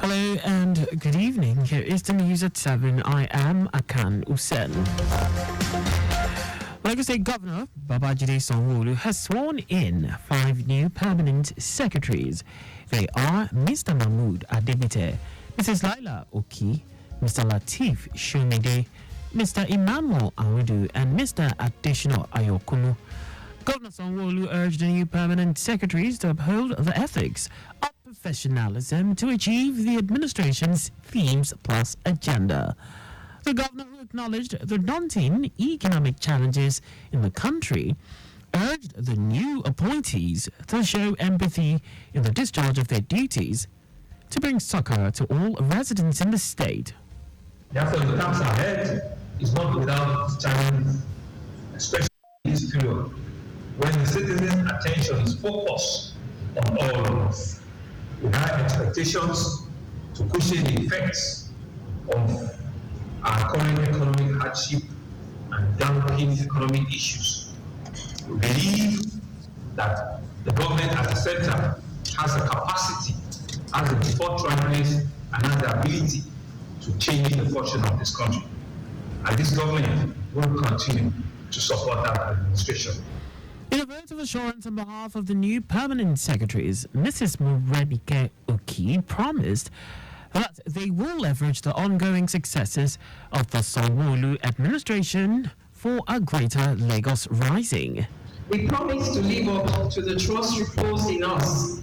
Hello and good evening. Here is the news at 7. I am Akan Usen. Lagos State Governor Babajide Sanwo-Olu has sworn in 5 new permanent secretaries. They are Mr. Mahmood Adegbite, Mrs. Laila Oki, Mr. Lateef Shomide, Mr. Emmanuel Awudu, and Mr. Additional Ayokunu. Governor Sanwo-Olu urged the new permanent secretaries to uphold the ethics of professionalism to achieve the administration's Themes Plus agenda. The governor, who acknowledged the daunting economic challenges in the country, urged the new appointees to show empathy in the discharge of their duties to bring succor to all residents in the state. Therefore, the task ahead is not without challenges, especially in this period when the citizens' attention is focused on all of us, with high expectations to cushion the effects of our current economic hardship and dampening economic issues. We believe that the government at the center has the capacity, has the forthrightness, and has the ability to change the fortune of this country. And this government will continue to support that administration. In a vote of assurance on behalf of the new permanent secretaries, Mrs. Morenike Oki promised that they will leverage the ongoing successes of the Sanwo-Olu administration for a greater Lagos rising. We promise to live up to the trust reposed in us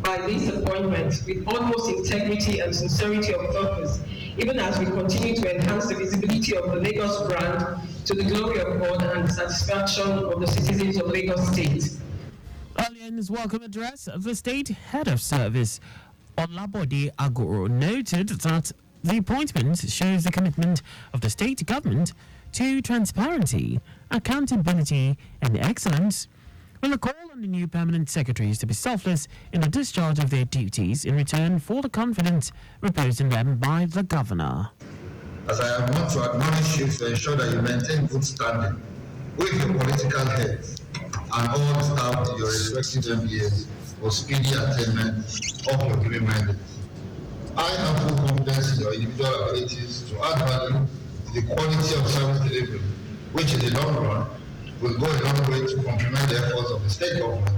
by this appointment with utmost integrity and sincerity of purpose, even as we continue to enhance the visibility of the Lagos brand to the glory of God and the satisfaction of the citizens of Lagos State. Earlier in his welcome address, the state head of service, Olabode Agoro, noted that the appointment shows the commitment of the state government to transparency, accountability, and excellence. Will a call on the new permanent secretaries to be selfless in the discharge of their duties in return for the confidence reposed in them by the governor. As I want to admonish you to ensure that you maintain good standing with your political heads and all the staff in your respective MPAs for speedy attainment of your given mandates. I have full confidence in your individual abilities to add value to the quality of service delivery, which in the long run will go a long way to complement the efforts of the state government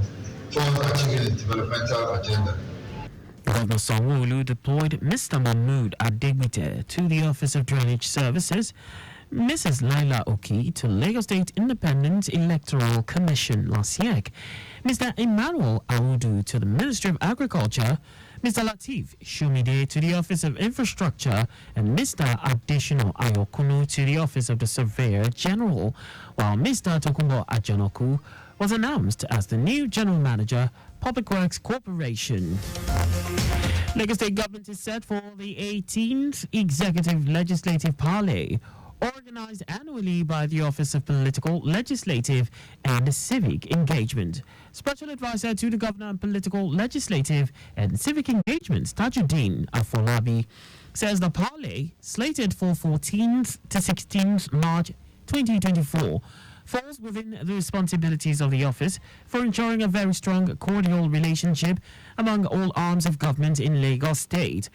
towards achieving its developmental agenda. Governor Sanwo-Olu deployed Mr. Mahmood Adegbite to the Office of Drainage Services, Mrs. Laila Oki to Lagos State Independent Electoral Commission last year, Mr. Emmanuel Awudu to the Ministry of Agriculture, Mr. Lateef Shomide to the Office of Infrastructure, and Mr. Additional Ayokunu to the Office of the Surveyor General, while Mr. Tokunbo Ajanoku was announced as the new General Manager, Public Works Corporation. Lagos State Government is set for the 18th Executive Legislative Parley, organized annually by the Office of Political, Legislative and Civic Engagement. Special Advisor to the Governor on Political, Legislative and Civic Engagement, Tajuddin Afolabi, says the parley, slated for 14th to 16th March 2024, falls within the responsibilities of the office for ensuring a very strong, cordial relationship among all arms of government in Lagos State.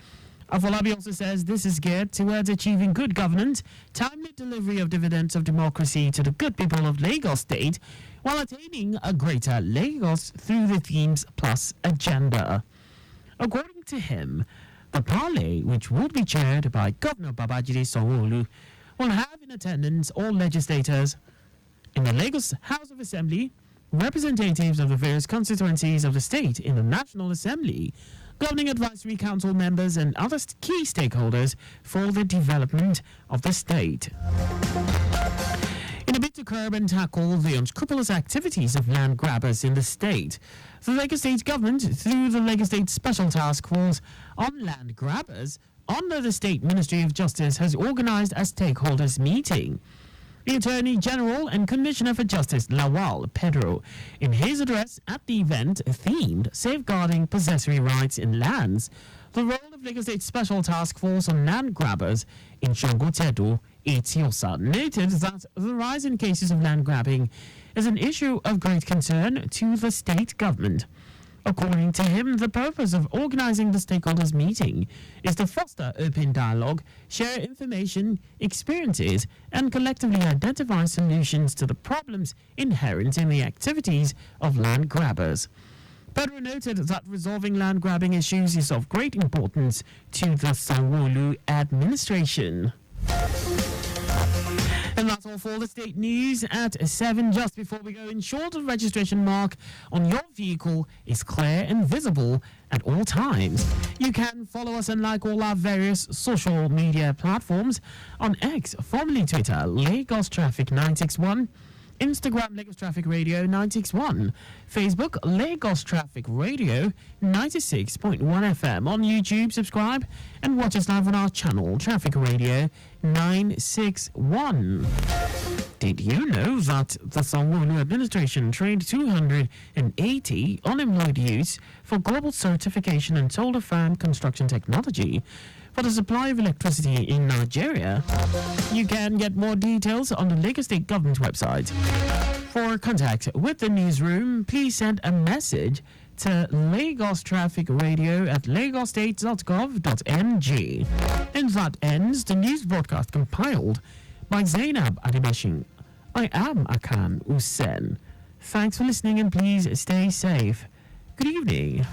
Afolabi also says this is geared towards achieving good governance, timely delivery of dividends of democracy to the good people of Lagos State, while attaining a greater Lagos through the Themes Plus agenda. According to him, the parley, which will be chaired by Governor Babajide Sanwo-Olu, will have in attendance all legislators in the Lagos House of Assembly, representatives of the various constituencies of the state in the National Assembly, Governing Advisory Council members, and other key stakeholders for the development of the state. In a bid to curb and tackle the unscrupulous activities of land grabbers in the state, the Lagos State Government, through the Lagos State Special Task Force on Land Grabbers, under the State Ministry of Justice, has organized a stakeholders meeting. The Attorney General and Commissioner for Justice, Lawal Pedro, in his address at the event themed Safeguarding Possessory Rights in Lands, the role of Lagos State Special Task Force on Land Grabbers in Shangotedo, Etiosa, noted that the rise in cases of land grabbing is an issue of great concern to the state government. According to him, the purpose of organizing the stakeholders meeting is to foster open dialogue, share information, experiences, and collectively identify solutions to the problems inherent in the activities of land grabbers. Pedro noted that resolving land grabbing issues is of great importance to the Sanwo-Olu administration. And that's all for the state news at 7. Just before we go, ensure the registration mark on your vehicle is clear and visible at all times. You can follow us and like all our various social media platforms on X, formerly Twitter, Lagos Traffic 961, Instagram, Lagos Traffic Radio 961, Facebook, Lagos Traffic Radio 96.1 FM. On YouTube, subscribe and watch us live on our channel, Traffic Radio 961. Did you know that the Sanwo-Olu administration trained 280 unemployed youths for global certification in solar farm construction technology for the supply of electricity in Nigeria? You can get more details on the Lagos State Government website. For contact with the newsroom, please send a message to Lagos Traffic Radio at lagostate.gov.ng. And that ends the news broadcast compiled by Zainab Adibashin. I am Akan Usen. Thanks for listening and please stay safe. Good evening.